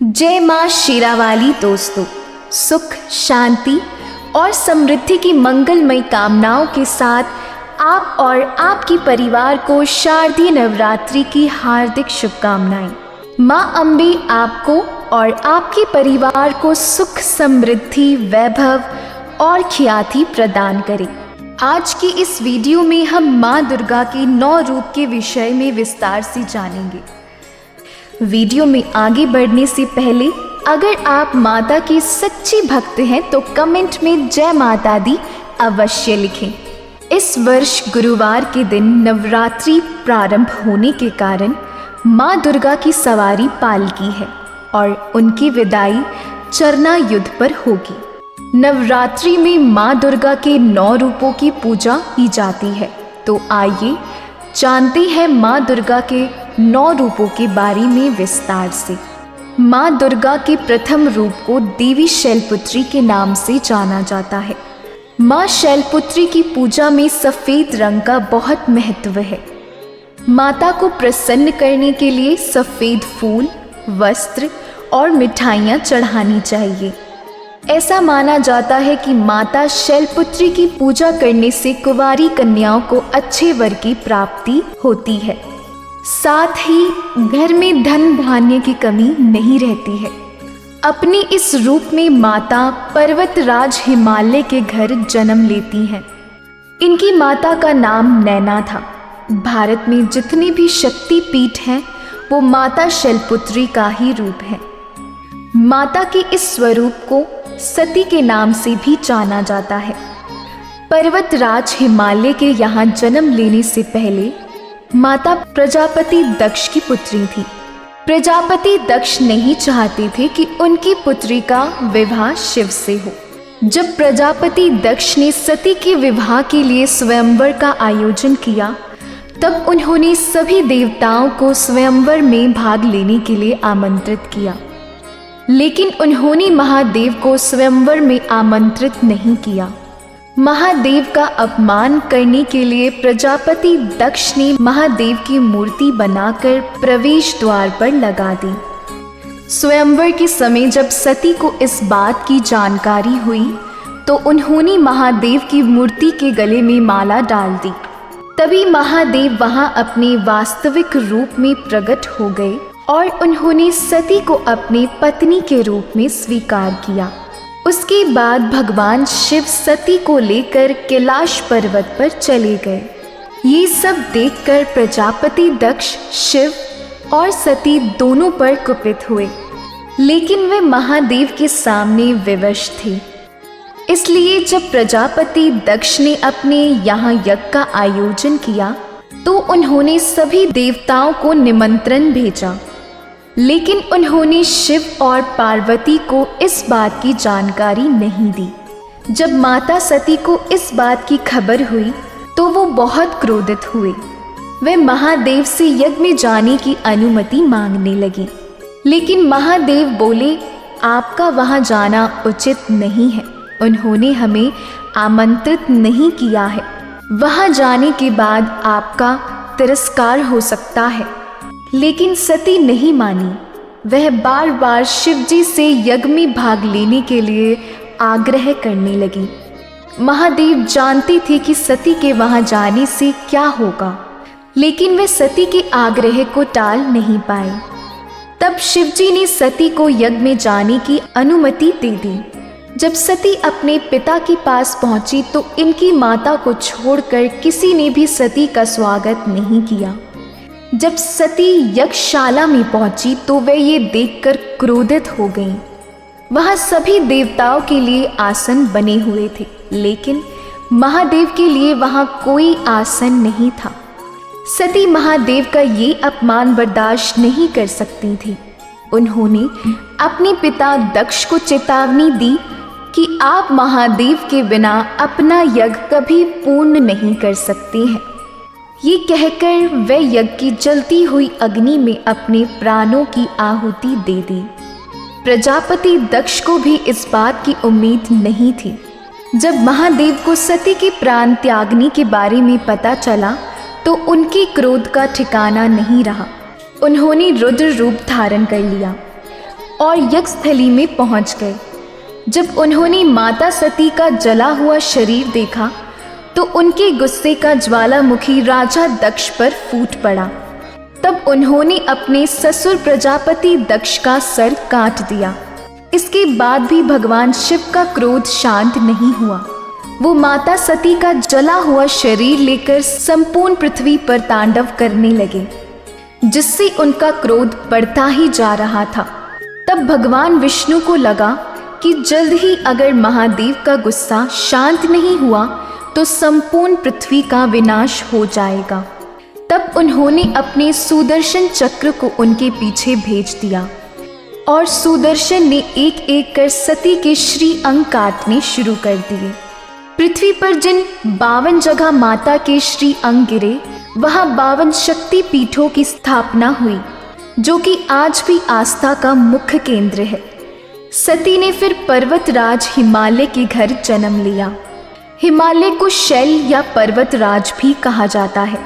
जय माँ शेरावाली। दोस्तों, सुख, शांति और समृद्धि की मंगलमयी कामनाओं के साथ आप और आपके परिवार को शारदीय नवरात्रि की हार्दिक शुभकामनाएं। माँ अम्बे आपको और आपके परिवार को सुख, समृद्धि, वैभव और ख्याति प्रदान करे। आज की इस वीडियो में हम माँ दुर्गा के 9 रूप के विषय में विस्तार से जानेंगे। वीडियो में आगे बढ़ने से पहले अगर आप माता की सच्ची भक्त हैं तो कमेंट में जय माता दी अवश्य लिखें। इस वर्ष गुरुवार के दिन नवरात्रि प्रारंभ होने के कारण माँ दुर्गा की सवारी पालकी है और उनकी विदाई चरना युद्ध पर होगी। नवरात्रि में माँ दुर्गा के 9 रूपों की पूजा की जाती है। तो आइए जानते हैं माँ दुर्गा के 9 रूपों के बारे में विस्तार से। माँ दुर्गा के प्रथम रूप को देवी शैलपुत्री के नाम से जाना जाता है। माँ शैलपुत्री की पूजा में सफ़ेद रंग का बहुत महत्व है। माता को प्रसन्न करने के लिए सफ़ेद फूल, वस्त्र और मिठाइयाँ चढ़ानी चाहिए। ऐसा माना जाता है कि माता शैलपुत्री की पूजा करने से कुंवारी कन्याओं को अच्छे वर की प्राप्ति होती है। साथ ही घर में धन धान्य की कमी नहीं रहती है। अपने इस रूप में माता पर्वतराज हिमालय के घर जन्म लेती हैं। इनकी माता का नाम नैना था। भारत में जितने भी शक्ति पीठ हैं वो माता शैलपुत्री का ही रूप है। माता के इस स्वरूप को सती के नाम से भी जाना जाता है। पर्वतराज हिमालय के यहाँ जन्म लेने से पहले माता प्रजापति दक्ष की पुत्री थी। प्रजापति दक्ष नहीं चाहते थे कि उनकी पुत्री का विवाह शिव से हो। जब प्रजापति दक्ष ने सती के विवाह के लिए स्वयंवर का आयोजन किया तब उन्होंने सभी देवताओं को स्वयंवर में भाग लेने के लिए आमंत्रित किया, लेकिन उन्होंने महादेव को स्वयंवर में आमंत्रित नहीं किया। महादेव का अपमान करने के लिए प्रजापति दक्ष ने महादेव की मूर्ति बनाकर प्रवेश द्वार पर लगा दी। स्वयंवर के समय जब सती को इस बात की जानकारी हुई तो उन्होंने महादेव की मूर्ति के गले में माला डाल दी। तभी महादेव वहां अपने वास्तविक रूप में प्रकट हो गए और उन्होंने सती को अपनी पत्नी के रूप में स्वीकार किया। उसके बाद भगवान शिव सती को लेकर कैलाश पर्वत पर चले गए। ये सब देखकर प्रजापति दक्ष शिव और सती दोनों पर कुपित हुए, लेकिन वे महादेव के सामने विवश थे। इसलिए जब प्रजापति दक्ष ने अपने यहाँ यज्ञ का आयोजन किया तो उन्होंने सभी देवताओं को निमंत्रण भेजा, लेकिन उन्होंने शिव और पार्वती को इस बात की जानकारी नहीं दी। जब माता सती को इस बात की खबर हुई तो वो बहुत क्रोधित हुए। वे महादेव से यज्ञ में जाने की अनुमति मांगने लगी, लेकिन महादेव बोले, आपका वहां जाना उचित नहीं है। उन्होंने हमें आमंत्रित नहीं किया है। वहां जाने के बाद आपका तिरस्कार हो सकता है। लेकिन सती नहीं मानी। वह बार बार शिवजी से यज्ञ में भाग लेने के लिए आग्रह करने लगी। महादेव जानती थी कि सती के वहां जाने से क्या होगा, लेकिन वे सती के आग्रह को टाल नहीं पाए। तब शिवजी ने सती को यज्ञ में जाने की अनुमति दे दी। जब सती अपने पिता के पास पहुंची तो इनकी माता को छोड़कर किसी ने भी सती का स्वागत नहीं किया। जब सती यज्ञशाला में पहुंची तो वे ये देखकर क्रोधित हो गईं। वहां सभी देवताओं के लिए आसन बने हुए थे, लेकिन महादेव के लिए वहां कोई आसन नहीं था। सती महादेव का ये अपमान बर्दाश्त नहीं कर सकती थी। उन्होंने अपने पिता दक्ष को चेतावनी दी कि आप महादेव के बिना अपना यज्ञ कभी पूर्ण नहीं कर सकती हैं। ये कहकर वे यज्ञ की जलती हुई अग्नि में अपने प्राणों की आहुति दे दी। प्रजापति दक्ष को भी इस बात की उम्मीद नहीं थी। जब महादेव को सती के प्राण त्यागने के बारे में पता चला तो उनके क्रोध का ठिकाना नहीं रहा। उन्होंने रुद्र रूप धारण कर लिया और यज्ञस्थली में पहुंच गए। जब उन्होंने माता सती का जला हुआ शरीर देखा तो उनके गुस्से का ज्वालामुखी राजा दक्ष पर फूट पड़ा। तब उन्होंने अपने ससुर प्रजापति दक्ष का सर काट दिया। इसके बाद भी भगवान शिव का क्रोध शांत नहीं हुआ। वो माता सती का जला हुआ शरीर लेकर संपूर्ण पृथ्वी पर तांडव करने लगे, जिससे उनका क्रोध बढ़ता ही जा रहा था। तब भगवान विष्णु को लगा कि जल्द ही अगर महादेव का गुस्सा शांत नहीं हुआ तो संपूर्ण पृथ्वी का विनाश हो जाएगा। तब उन्होंने अपने सुदर्शन चक्र को उनके पीछे भेज दिया और सुदर्शन ने एक एक कर सती के श्री अंग काटने शुरू कर दिए। पृथ्वी पर जिन 52 जगह माता के श्री अंग गिरे, वहां 52 शक्ति पीठों की स्थापना हुई, जो कि आज भी आस्था का मुख्य केंद्र है। सती ने फिर पर्वतराज हिमालय के घर जन्म लिया। हिमालय को शैल या पर्वतराज भी कहा जाता है।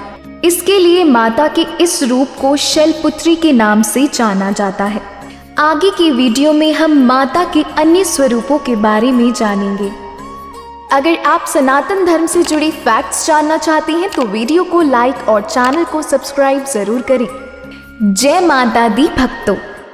इसके लिए माता के इस रूप को शैलपुत्री के नाम से जाना जाता है। आगे की वीडियो में हम माता के अन्य स्वरूपों के बारे में जानेंगे। अगर आप सनातन धर्म से जुड़े फैक्ट्स जानना चाहते हैं तो वीडियो को लाइक और चैनल को सब्सक्राइब जरूर करें। जय माता दी भक्तों।